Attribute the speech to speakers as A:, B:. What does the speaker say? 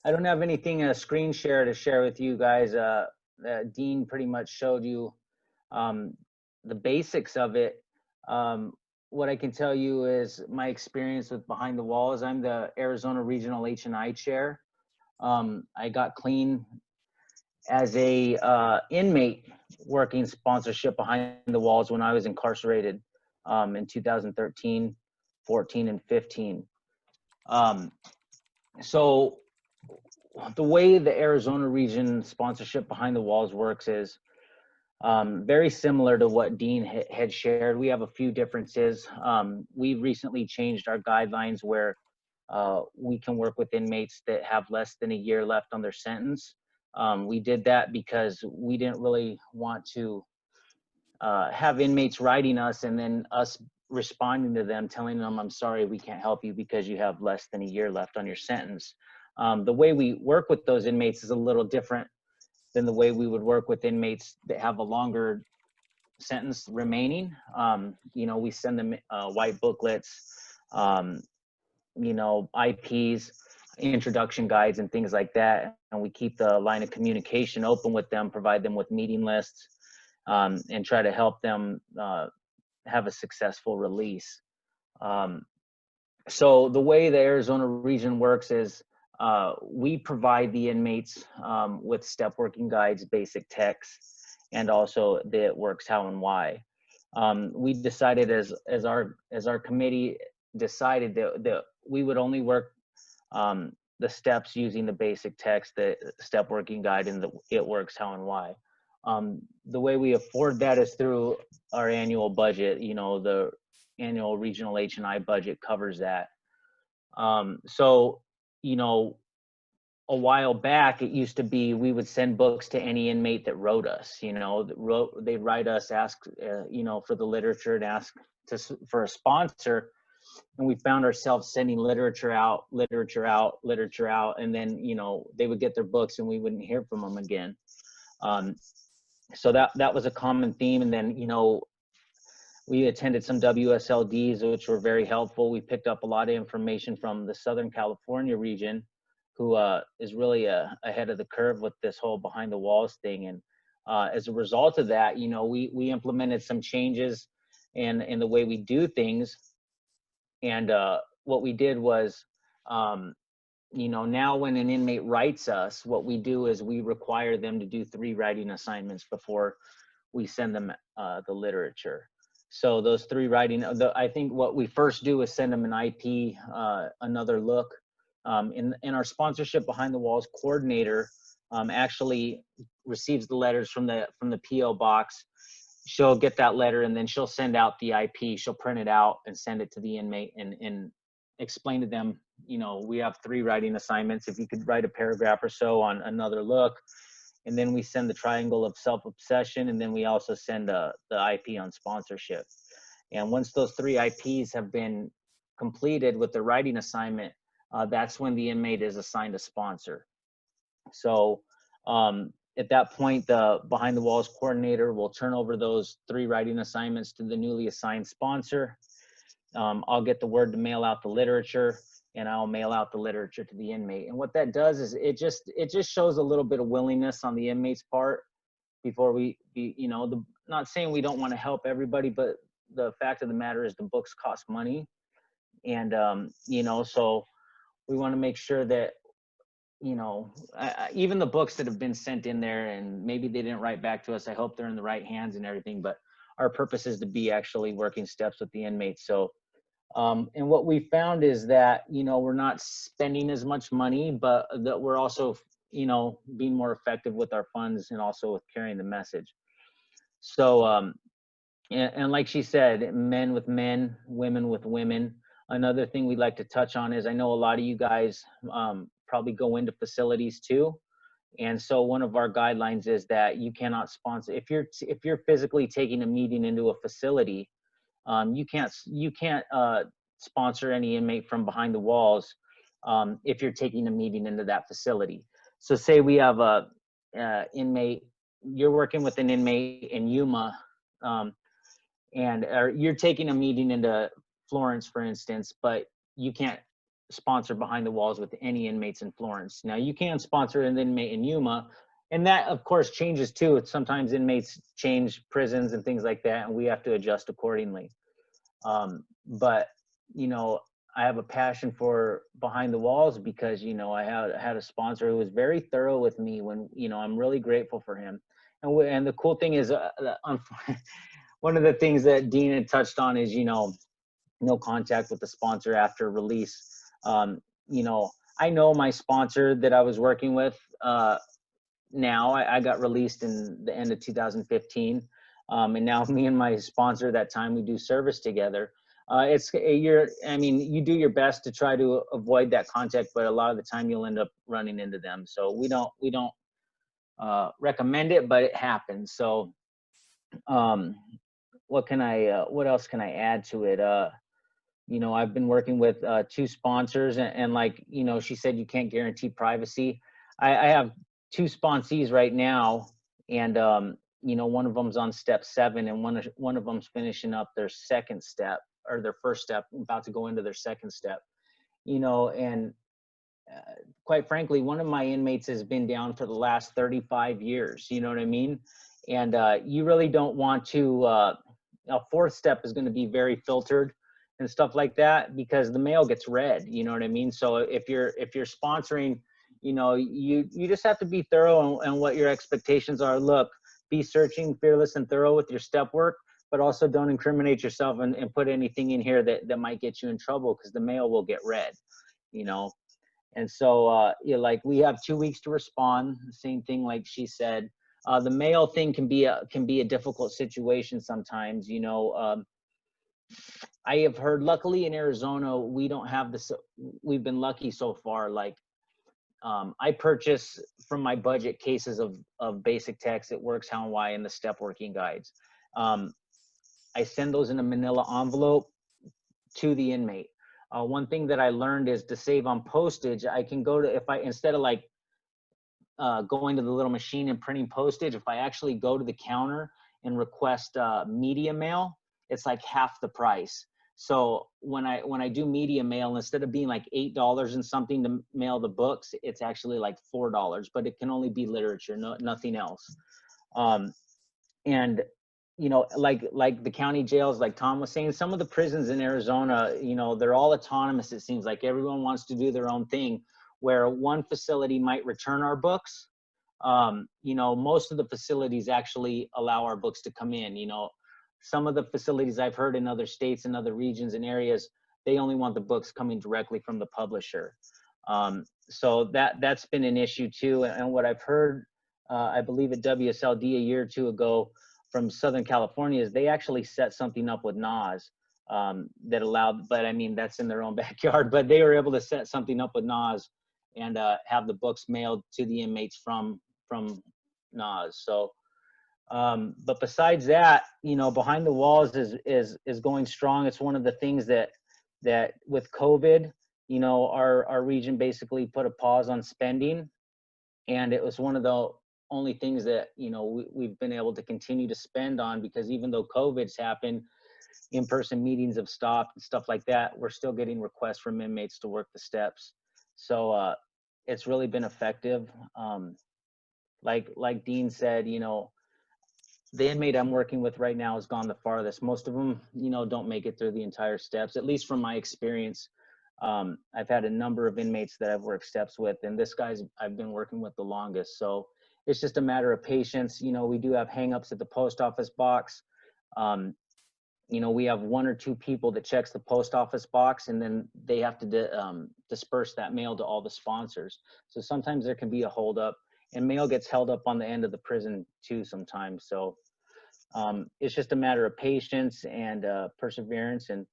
A: I don't have anything screen share to share with you guys. Dean pretty much showed you um, the basics of it. Um, what I can tell you is my experience with Behind the Walls. I'm the Arizona Regional H&I Chair. I got clean as a inmate working sponsorship behind the walls when I was incarcerated in 2013, 14, and 15. Um, so the way the Arizona region sponsorship behind the walls works is very similar to what Dean had shared. We have a few differences. We've recently changed our guidelines where we can work with inmates that have less than a year left on their sentence. We did that because we didn't really want to have inmates writing us and then us responding to them, telling them, I'm sorry, we can't help you because you have less than a year left on your sentence. The way we work with those inmates is a little different than the way we would work with inmates that have a longer sentence remaining. We send them white booklets, um, IPs, introduction guides, and things like that. And we keep the line of communication open with them, provide them with meeting lists, and try to help them have a successful release. Um, so the way the Arizona region works is we provide the inmates with step working guides, basic texts, and also the it works how and why. We decided as our committee decided that we would only work the steps using the basic text, the step working guide, and the it works how and why. The way we afford that is through our annual budget. The annual regional H&I budget covers that. So, you know, a while back, it used to be we would send books to any inmate that wrote us. They'd write us, ask, for the literature and ask for a sponsor. And we found ourselves sending literature out, and then they would get their books and we wouldn't hear from them again. So that was a common theme. And then we attended some WSLDs, which were very helpful. We picked up a lot of information from the Southern California region, who is really ahead of the curve with this whole behind the walls thing. And as a result of that, we implemented some changes in the way we do things. And what we did was, now when an inmate writes us, what we do is we require them to do 3 writing assignments before we send them the literature. So those 3 writing, I think what we first do is send them an IP, another look. In our sponsorship behind the walls coordinator actually receives the letters from the PO box. She'll get that letter and then she'll send out the IP. She'll print it out and send it to the inmate and explain to them, we have 3 writing assignments. If you could write a paragraph or so on another look. And then we send the triangle of self-obsession, and then we also send the IP on sponsorship. And once those 3 IPs have been completed with the writing assignment, that's when the inmate is assigned a sponsor. So at that point, the behind the walls coordinator will turn over those 3 writing assignments to the newly assigned sponsor. I'll get the word to mail out the literature, and I'll mail out the literature to the inmate. And what that does is it just shows a little bit of willingness on the inmate's part before not saying we don't want to help everybody, but the fact of the matter is the books cost money. And, so we want to make sure that, even the books that have been sent in there and maybe they didn't write back to us, I hope they're in the right hands and everything, but our purpose is to be actually working steps with the inmates. So, and what we found is that, we're not spending as much money, but that we're also, being more effective with our funds and also with carrying the message. So, and like she said, men with men, women with women. Another thing we'd like to touch on is I know a lot of you guys probably go into facilities too. And so one of our guidelines is that you cannot sponsor, if you're physically taking a meeting into a facility, you can't sponsor any inmate from behind the walls if you're taking a meeting into that facility. So say we have a inmate, you're working with an inmate in Yuma, and you're taking a meeting into Florence, for instance, but you can't sponsor Behind the Walls with any inmates in Florence. Now you can sponsor an inmate in Yuma, and that of course changes too. Sometimes inmates change prisons and things like that, and we have to adjust accordingly. But you know, I have a passion for Behind the Walls because you know I had a sponsor who was very thorough with me. When you know, I'm really grateful for him. And the cool thing is, one of the things that Dean had touched on is, you know, no contact with the sponsor after release. You know, I know my sponsor that I was working with. Now I got released in the end of 2015, and now me and my sponsor that time we do service together. I mean, you do your best to try to avoid that contact, but a lot of the time you'll end up running into them. So we don't recommend it, but it happens. So what else can I add to it? You know, I've been working with 2 sponsors, and like, you know, she said you can't guarantee privacy. I have 2 sponsees right now, and you know, one of them's on step 7, and one of them's finishing up their second step, or their first step, about to go into their second step. You know, and quite frankly, one of my inmates has been down for the last 35 years. You know what I mean? And you really don't want to. A 4th step is going to be very filtered and stuff like that, because the mail gets read. You know what I mean? So if you're sponsoring, you know, you just have to be thorough and what your expectations are. Look, be searching, fearless, and thorough with your step work, but also don't incriminate yourself and put anything in here that might get you in trouble, because the mail will get read. You know. And so, yeah, like we have 2 weeks to respond. Same thing, like she said. The mail thing can be a difficult situation sometimes. You know, I have heard. Luckily, in Arizona, we don't have this. We've been lucky so far. Like, I purchase from my budget cases of basic text. It works how and why in the step working guides. I send those in a manila envelope to the inmate. One thing that I learned is to save on postage. I can go to, if I, instead of like going to the little machine and printing postage, if I actually go to the counter and request media mail, it's like half the price. So when I do media mail, instead of being like $8 and something to mail the books, it's actually like $4, but it can only be literature, nothing else. And you know, like the county jails, like Tom was saying, some of the prisons in Arizona, you know, they're all autonomous. It seems like everyone wants to do their own thing, where one facility might return our books. You know, most of the facilities actually allow our books to come in. You know, some of the facilities I've heard in other states and other regions and areas, they only want the books coming directly from the publisher. So that's been an issue too. And what I've heard, I believe at WSLD a year or 2 ago, from Southern California, is they actually set something up with NAS that allowed, but I mean, that's in their own backyard, but they were able to set something up with NAS and have the books mailed to the inmates from NAS. So, but besides that, you know, Behind the Walls is going strong. It's one of the things that with COVID, you know, our region basically put a pause on spending, and it was one of the only things that, you know, we've been able to continue to spend on, because even though COVID's happened, in-person meetings have stopped and stuff like that, we're still getting requests from inmates to work the steps. So it's really been effective. Like Dean said, you know, the inmate I'm working with right now has gone the farthest. Most of them, you know, don't make it through the entire steps, at least from my experience. I've had a number of inmates that I've worked steps with, and this guy's I've been working with the longest. So it's just a matter of patience. You know, we do have hangups at the post office box. You know, we have 1 or 2 people that checks the post office box, and then they have to disperse that mail to all the sponsors. So sometimes there can be a holdup, and mail gets held up on the end of the prison too sometimes. So it's just a matter of patience and perseverance. And